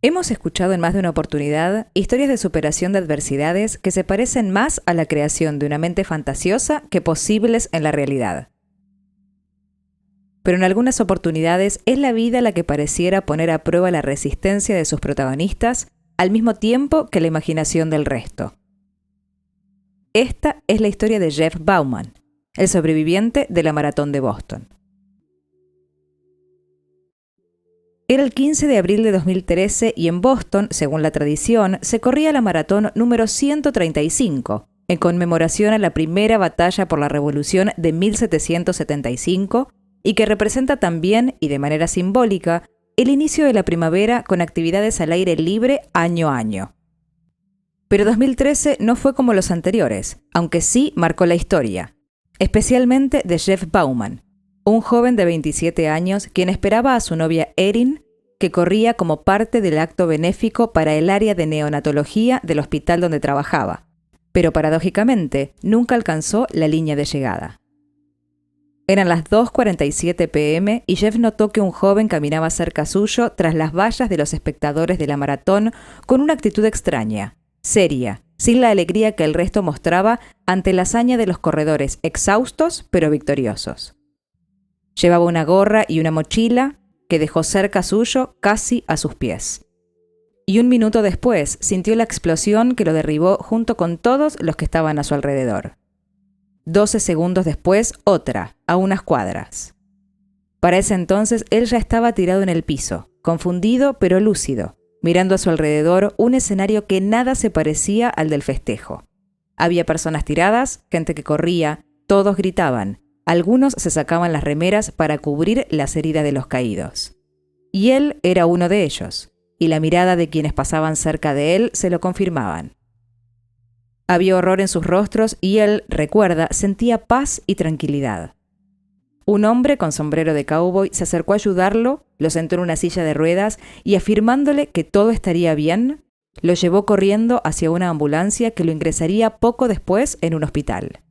Hemos escuchado en más de una oportunidad historias de superación de adversidades que se parecen más a la creación de una mente fantasiosa que posibles en la realidad. Pero en algunas oportunidades es la vida la que pareciera poner a prueba la resistencia de sus protagonistas al mismo tiempo que la imaginación del resto. Esta es la historia de Jeff Bauman, el sobreviviente de la maratón de Boston. Era el 15 de abril de 2013 y en Boston, según la tradición, se corría la maratón número 135, en conmemoración a la primera batalla por la Revolución de 1775 y que representa también, y de manera simbólica, el inicio de la primavera con actividades al aire libre año a año. Pero 2013 no fue como los anteriores, aunque sí marcó la historia, especialmente de Jeff Bauman, un joven de 27 años quien esperaba a su novia Erin, que corría como parte del acto benéfico para el área de neonatología del hospital donde trabajaba, pero paradójicamente nunca alcanzó la línea de llegada. Eran las 2:47 p.m. y Jeff notó que un joven caminaba cerca suyo tras las vallas de los espectadores de la maratón con una actitud extraña, seria, sin la alegría que el resto mostraba ante la hazaña de los corredores exhaustos pero victoriosos. Llevaba una gorra y una mochila que dejó cerca suyo casi a sus pies. Y un minuto después sintió la explosión que lo derribó junto con todos los que estaban a su alrededor. 12 segundos después, otra, a unas cuadras. Para ese entonces, él ya estaba tirado en el piso, confundido pero lúcido, mirando a su alrededor un escenario que nada se parecía al del festejo. Había personas tiradas, gente que corría, todos gritaban. Algunos se sacaban las remeras para cubrir las heridas de los caídos. Y él era uno de ellos, y la mirada de quienes pasaban cerca de él se lo confirmaban. Había horror en sus rostros y él, recuerda, sentía paz y tranquilidad. Un hombre con sombrero de cowboy se acercó a ayudarlo, lo sentó en una silla de ruedas y afirmándole que todo estaría bien, lo llevó corriendo hacia una ambulancia que lo ingresaría poco después en un hospital.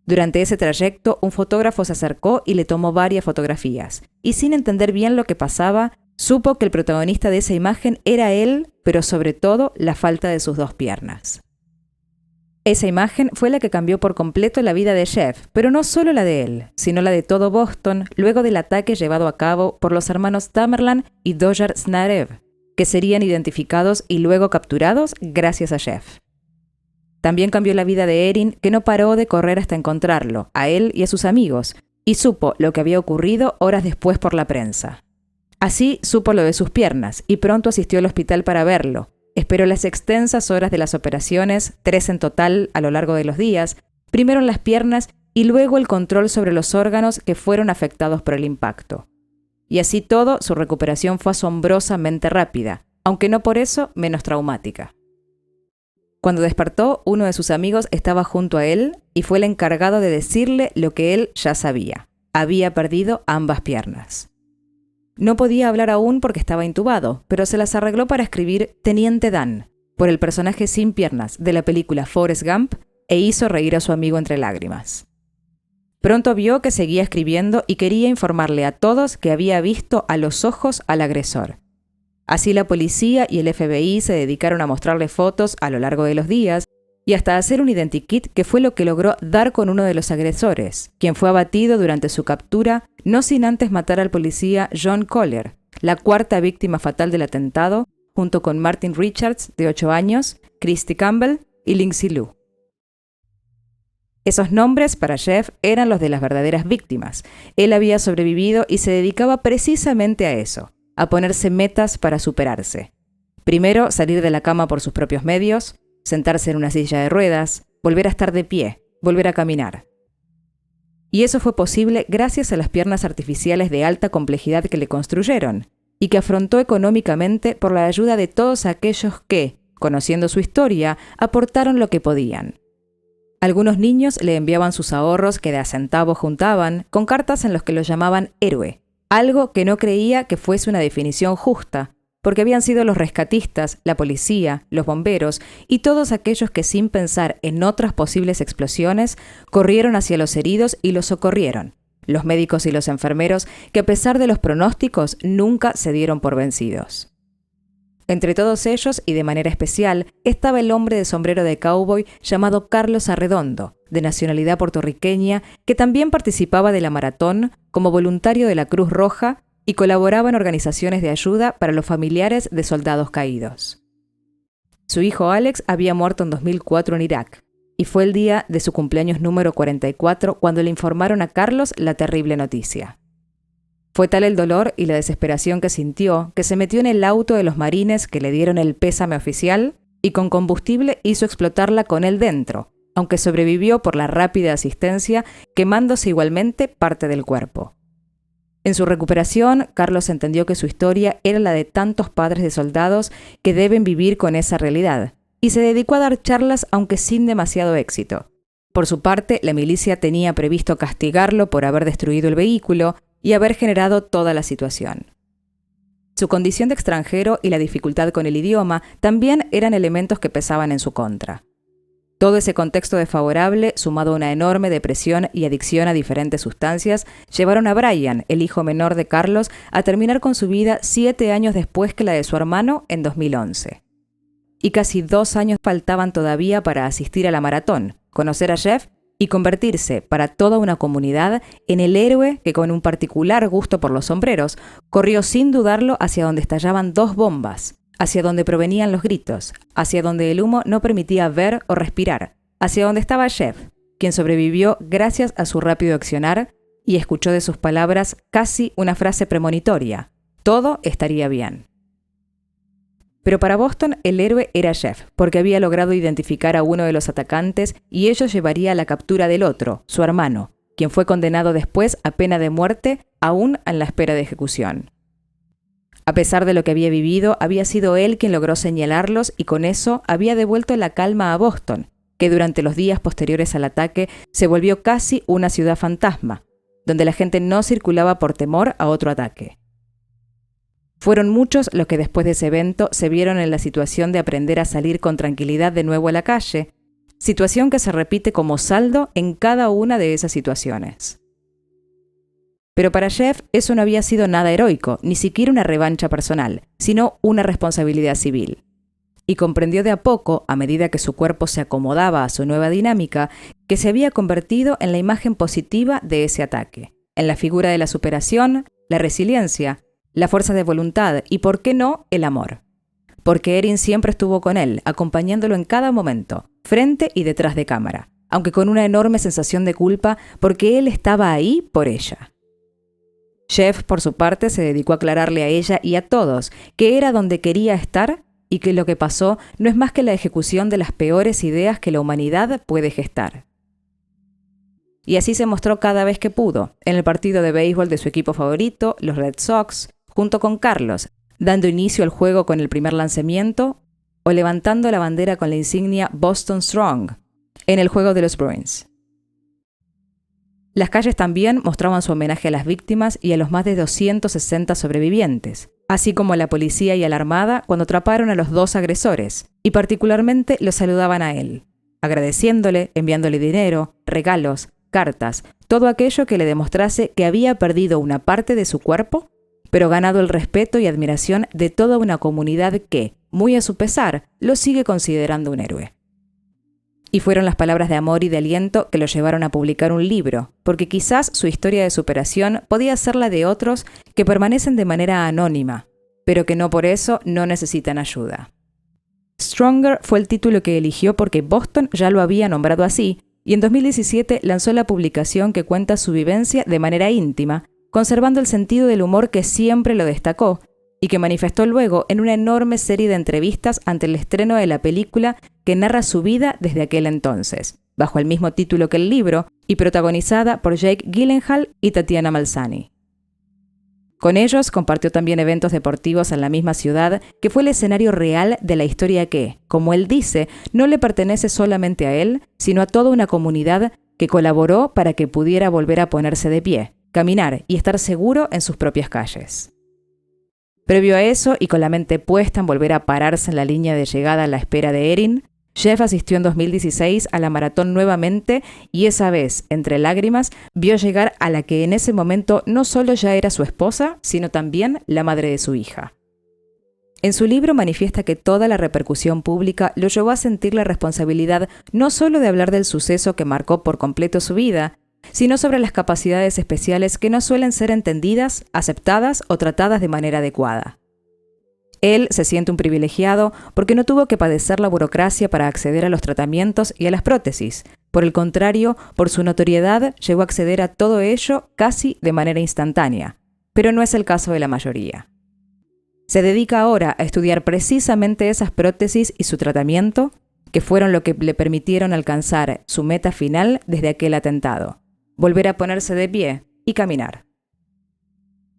Durante ese trayecto, un fotógrafo se acercó y le tomó varias fotografías, y sin entender bien lo que pasaba, supo que el protagonista de esa imagen era él, pero sobre todo la falta de sus dos piernas. Esa imagen fue la que cambió por completo la vida de Jeff, pero no solo la de él, sino la de todo Boston luego del ataque llevado a cabo por los hermanos Tamerlan y Dodger Snarev, que serían identificados y luego capturados gracias a Jeff. También cambió la vida de Erin, que no paró de correr hasta encontrarlo, a él y a sus amigos, y supo lo que había ocurrido horas después por la prensa. Así supo lo de sus piernas, y pronto asistió al hospital para verlo. Esperó las extensas horas de las operaciones, 3 en total a lo largo de los días, primero en las piernas y luego el control sobre los órganos que fueron afectados por el impacto. Y así todo, su recuperación fue asombrosamente rápida, aunque no por eso menos traumática. Cuando despertó, uno de sus amigos estaba junto a él y fue el encargado de decirle lo que él ya sabía. Había perdido ambas piernas. No podía hablar aún porque estaba intubado, pero se las arregló para escribir Teniente Dan, por el personaje sin piernas de la película Forrest Gump, e hizo reír a su amigo entre lágrimas. Pronto vio que seguía escribiendo y quería informarle a todos que había visto a los ojos al agresor. Así la policía y el FBI se dedicaron a mostrarle fotos a lo largo de los días y hasta hacer un identikit que fue lo que logró dar con uno de los agresores, quien fue abatido durante su captura, no sin antes matar al policía John Kohler, la cuarta víctima fatal del atentado, junto con Martin Richards, de 8 años, Christy Campbell y Lindsay Lou. Esos nombres para Jeff eran los de las verdaderas víctimas. Él había sobrevivido y se dedicaba precisamente a eso, a ponerse metas para superarse. Primero, salir de la cama por sus propios medios, sentarse en una silla de ruedas, volver a estar de pie, volver a caminar. Y eso fue posible gracias a las piernas artificiales de alta complejidad que le construyeron y que afrontó económicamente por la ayuda de todos aquellos que, conociendo su historia, aportaron lo que podían. Algunos niños le enviaban sus ahorros que de a centavo juntaban con cartas en los que lo llamaban héroe, algo que no creía que fuese una definición justa, porque habían sido los rescatistas, la policía, los bomberos y todos aquellos que sin pensar en otras posibles explosiones corrieron hacia los heridos y los socorrieron, los médicos y los enfermeros que a pesar de los pronósticos nunca se dieron por vencidos. Entre todos ellos, y de manera especial, estaba el hombre de sombrero de cowboy llamado Carlos Arredondo, de nacionalidad puertorriqueña, que también participaba de la maratón como voluntario de la Cruz Roja y colaboraba en organizaciones de ayuda para los familiares de soldados caídos. Su hijo Alex había muerto en 2004 en Irak, y fue el día de su cumpleaños número 44 cuando le informaron a Carlos la terrible noticia. Fue tal el dolor y la desesperación que sintió que se metió en el auto de los marines que le dieron el pésame oficial y con combustible hizo explotarla con él dentro, aunque sobrevivió por la rápida asistencia, quemándose igualmente parte del cuerpo. En su recuperación, Carlos entendió que su historia era la de tantos padres de soldados que deben vivir con esa realidad, y se dedicó a dar charlas aunque sin demasiado éxito. Por su parte, la milicia tenía previsto castigarlo por haber destruido el vehículo y haber generado toda la situación. Su condición de extranjero y la dificultad con el idioma también eran elementos que pesaban en su contra. Todo ese contexto desfavorable, sumado a una enorme depresión y adicción a diferentes sustancias, llevaron a Brian, el hijo menor de Carlos, a terminar con su vida 7 años después que la de su hermano en 2011. Y casi 2 años faltaban todavía para asistir a la maratón, conocer a Jeff y convertirse para toda una comunidad en el héroe que, con un particular gusto por los sombreros, corrió sin dudarlo hacia donde estallaban 2 bombas, hacia donde provenían los gritos, hacia donde el humo no permitía ver o respirar, hacia donde estaba Jeff, quien sobrevivió gracias a su rápido accionar y escuchó de sus palabras casi una frase premonitoria: todo estaría bien. Pero para Boston el héroe era Jeff, porque había logrado identificar a uno de los atacantes y ello llevaría a la captura del otro, su hermano, quien fue condenado después a pena de muerte, aún en la espera de ejecución. A pesar de lo que había vivido, había sido él quien logró señalarlos y con eso había devuelto la calma a Boston, que durante los días posteriores al ataque se volvió casi una ciudad fantasma, donde la gente no circulaba por temor a otro ataque. Fueron muchos los que después de ese evento se vieron en la situación de aprender a salir con tranquilidad de nuevo a la calle, situación que se repite como saldo en cada una de esas situaciones. Pero para Jeff eso no había sido nada heroico, ni siquiera una revancha personal, sino una responsabilidad civil. Y comprendió de a poco, a medida que su cuerpo se acomodaba a su nueva dinámica, que se había convertido en la imagen positiva de ese ataque, en la figura de la superación, la resiliencia, la fuerza de voluntad y, ¿por qué no?, el amor. Porque Erin siempre estuvo con él, acompañándolo en cada momento, frente y detrás de cámara, aunque con una enorme sensación de culpa porque él estaba ahí por ella. Jeff, por su parte, se dedicó a aclararle a ella y a todos que era donde quería estar y que lo que pasó no es más que la ejecución de las peores ideas que la humanidad puede gestar. Y así se mostró cada vez que pudo, en el partido de béisbol de su equipo favorito, los Red Sox, junto con Carlos, dando inicio al juego con el primer lanzamiento o levantando la bandera con la insignia Boston Strong en el juego de los Bruins. Las calles también mostraban su homenaje a las víctimas y a los más de 260 sobrevivientes, así como a la policía y a la armada cuando atraparon a los 2 agresores, y particularmente los saludaban a él, agradeciéndole, enviándole dinero, regalos, cartas, todo aquello que le demostrase que había perdido una parte de su cuerpo, pero ganado el respeto y admiración de toda una comunidad que, muy a su pesar, lo sigue considerando un héroe. Y fueron las palabras de amor y de aliento que lo llevaron a publicar un libro, porque quizás su historia de superación podía ser la de otros que permanecen de manera anónima, pero que no por eso no necesitan ayuda. Stronger fue el título que eligió porque Boston ya lo había nombrado así, y en 2017 lanzó la publicación que cuenta su vivencia de manera íntima, conservando el sentido del humor que siempre lo destacó y que manifestó luego en una enorme serie de entrevistas ante el estreno de la película que narra su vida desde aquel entonces, bajo el mismo título que el libro y protagonizada por Jake Gyllenhaal y Tatiana Maslany. Con ellos compartió también eventos deportivos en la misma ciudad, que fue el escenario real de la historia que, como él dice, no le pertenece solamente a él, sino a toda una comunidad que colaboró para que pudiera volver a ponerse de pie, caminar y estar seguro en sus propias calles. Previo a eso, y con la mente puesta en volver a pararse en la línea de llegada a la espera de Erin, Jeff asistió en 2016 a la maratón nuevamente y esa vez, entre lágrimas, vio llegar a la que en ese momento no solo ya era su esposa, sino también la madre de su hija. En su libro manifiesta que toda la repercusión pública lo llevó a sentir la responsabilidad no solo de hablar del suceso que marcó por completo su vida, sino sobre las capacidades especiales que no suelen ser entendidas, aceptadas o tratadas de manera adecuada. Él se siente un privilegiado porque no tuvo que padecer la burocracia para acceder a los tratamientos y a las prótesis. Por el contrario, por su notoriedad, llegó a acceder a todo ello casi de manera instantánea. Pero no es el caso de la mayoría. Se dedica ahora a estudiar precisamente esas prótesis y su tratamiento, que fueron lo que le permitieron alcanzar su meta final desde aquel atentado: volver a ponerse de pie y caminar.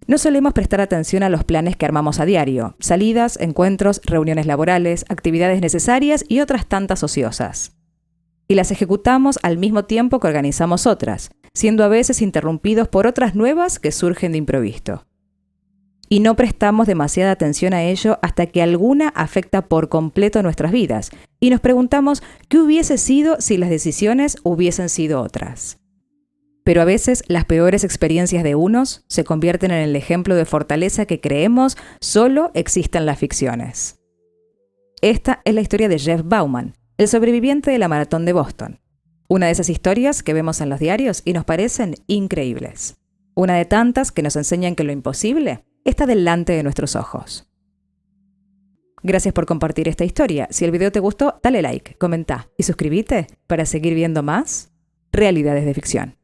No solemos prestar atención a los planes que armamos a diario: salidas, encuentros, reuniones laborales, actividades necesarias y otras tantas ociosas. Y las ejecutamos al mismo tiempo que organizamos otras, siendo a veces interrumpidos por otras nuevas que surgen de improviso. Y no prestamos demasiada atención a ello hasta que alguna afecta por completo nuestras vidas, y nos preguntamos qué hubiese sido si las decisiones hubiesen sido otras. Pero a veces las peores experiencias de unos se convierten en el ejemplo de fortaleza que creemos solo existe en las ficciones. Esta es la historia de Jeff Bauman, el sobreviviente de la maratón de Boston. Una de esas historias que vemos en los diarios y nos parecen increíbles. Una de tantas que nos enseñan que lo imposible está delante de nuestros ojos. Gracias por compartir esta historia. Si el video te gustó, dale like, comenta y suscríbete para seguir viendo más realidades de ficción.